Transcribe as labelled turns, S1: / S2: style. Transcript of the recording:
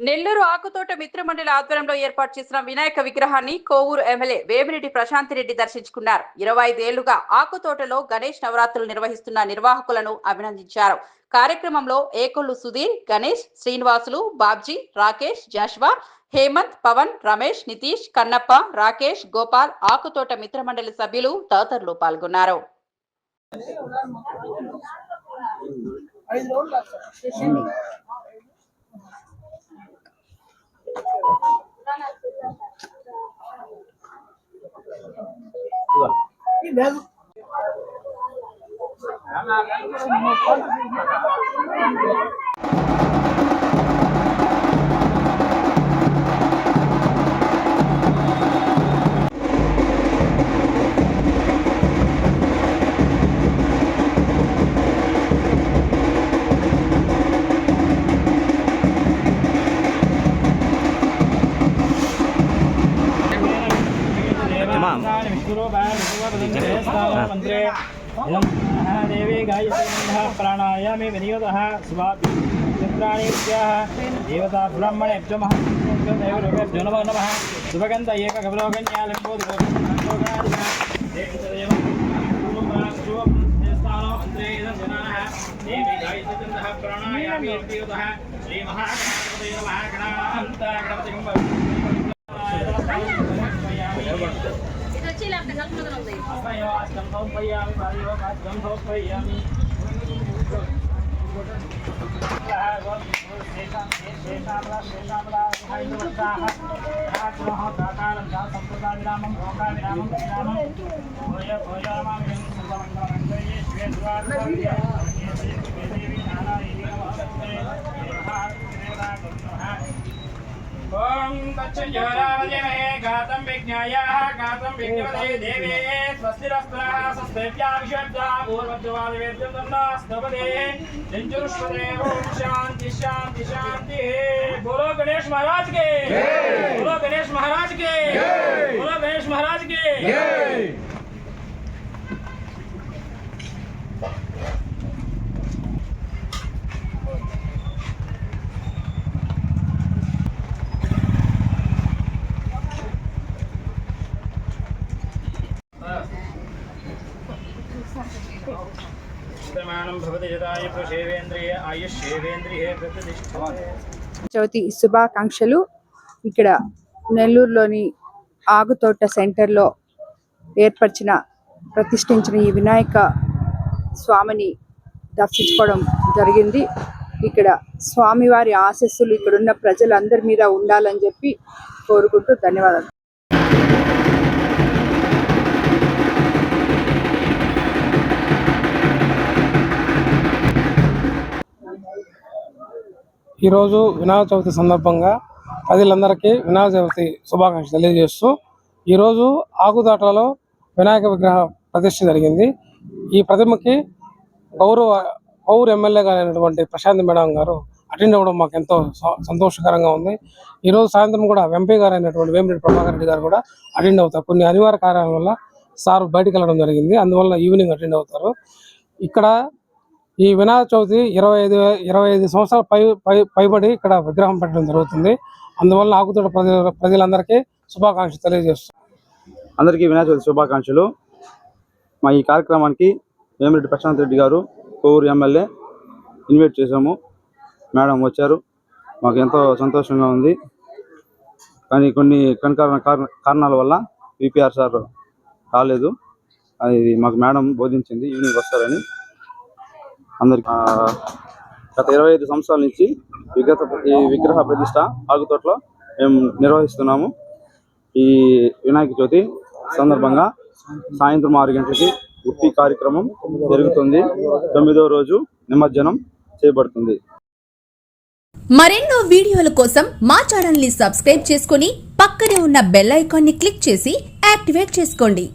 S1: నెల్లూరు ఆకుతోట మిత్రమండలి ఆధ్వర్యంలో ఏర్పాటు చేసిన వినాయక విగ్రహాన్ని కోవూరు ఎమ్మెల్యే వేమిరెడ్డి ప్రశాంతిరెడ్డి దర్శించుకున్నారు. 25 ఏళ్లుగా ఆకుతోటలో గణేష్ నవరాత్రులు నిర్వహిస్తున్న నిర్వాహకులను అభినందించారు. కార్యక్రమంలో ఏకొల్లు సుధీర్, గణేష్, శ్రీనివాసులు, బాబ్జీ, రాకేష్, జాషువా, హేమంత్, పవన్, రమేష్, నితీష్, కన్నప్ప, రాకేష్, గోపాల్, ఆకుతోట మిత్రమండలి సభ్యులు తదితరులు పాల్గొన్నారు.
S2: देवी गायत्री प्राणायामे विनियोगः देवता ब्राह्मणेभ्यो महादेवरूपेभ्यो नमो नमः शुभगन्ध श्री महागणपतये नमः ओम तच्चयोरावजेमहे गातं विज्ञायाः गातं विज्ञवते देवे स्वस्तिरस्त्रः स्वस्तेभ्यः विषद्धा पूर्वद्वादिवेद्यं तन्नास्तपदे जिञ्जुरुष्पदे ओम शांति शांति शांति। बोलो गणेश महाराज के जय, बोलो गणेश महाराज के जय, बोलो गणेश महाराज के जय।
S3: చవితి శుభాకాంక్షలు. ఇక్కడ నెల్లూరులోని ఆగుతోట సెంటర్లో ప్రతిష్ఠించిన ఈ వినాయక స్వామిని దర్శించుకోవడం జరిగింది. ఇక్కడ స్వామివారి ఆశీస్సులు ఇక్కడున్న ప్రజలందరి మీద ఉండాలని చెప్పి కోరుకుంటూ ధన్యవాదాలు.
S4: ఈరోజు వినాయక చవితి సందర్భంగా ప్రజలందరికీ వినాయక చవితి శుభాకాంక్షలు తెలియజేస్తూ ఈరోజు ఆకుతోటలో వినాయక విగ్రహ ప్రతిష్ఠ జరిగింది. ఈ ప్రతిమకి కోవూరు ఎమ్మెల్యే గారైనటువంటి ప్రశాంత్ మేడం గారు అటెండ్ అవ్వడం మాకు ఎంతో సంతోషకరంగా ఉంది. ఈరోజు సాయంత్రం కూడా ఎంపీ గారు అయినటువంటి వేమిరెడ్డి ప్రభాకర్ రెడ్డి గారు కూడా అటెండ్ అవుతారు. కొన్ని అనివార్య కారణాల వల్ల సార్ బయటకు వెళ్ళడం జరిగింది, అందువల్ల ఈవినింగ్ అటెండ్ అవుతారు. ఇక్కడ ఈ వినాయక చవితి 25 సంవత్సరాల పైబడి ఇక్కడ విగ్రహం పెట్టడం జరుగుతుంది. అందువల్ల ఆకుతోట ప్రజలందరికీ శుభాకాంక్షలు తెలియజేస్తాం.
S5: అందరికీ వినాయక చవితి శుభాకాంక్షలు. మా ఈ కార్యక్రమానికి వేమిరెడ్డి ప్రశాంత్ రెడ్డి గారు కోవూరు ఎమ్మెల్యే ఇన్వైట్ చేశాము. మేడం వచ్చారు, మాకు ఎంతో సంతోషంగా ఉంది. కానీ కొన్ని కారణాల వల్ల విపిఆర్ సార్ రాలేదు. అది మాకు మేడం బోధించింది ఈవినింగ్ వస్తారని. అందరికి గత 25 సంవత్సరాల నుంచి ఈ విగ్రహ ప్రతిష్ట ఆకుతోటలో మేము నిర్వహిస్తున్నాము. ఈ వినాయక చవితి సందర్భంగా సాయంత్రం 6 గంటలకి ఉట్టి కార్యక్రమం జరుగుతుంది. 9వ రోజు నిమజ్జనం చేయబడుతుంది.
S6: మరెన్నో వీడియోల కోసం మా ఛానల్ ని సబ్స్క్రైబ్ చేసుకుని పక్కనే ఉన్న బెల్ ఐకాన్ ని క్లిక్ చేసి యాక్టివేట్ చేసుకోండి.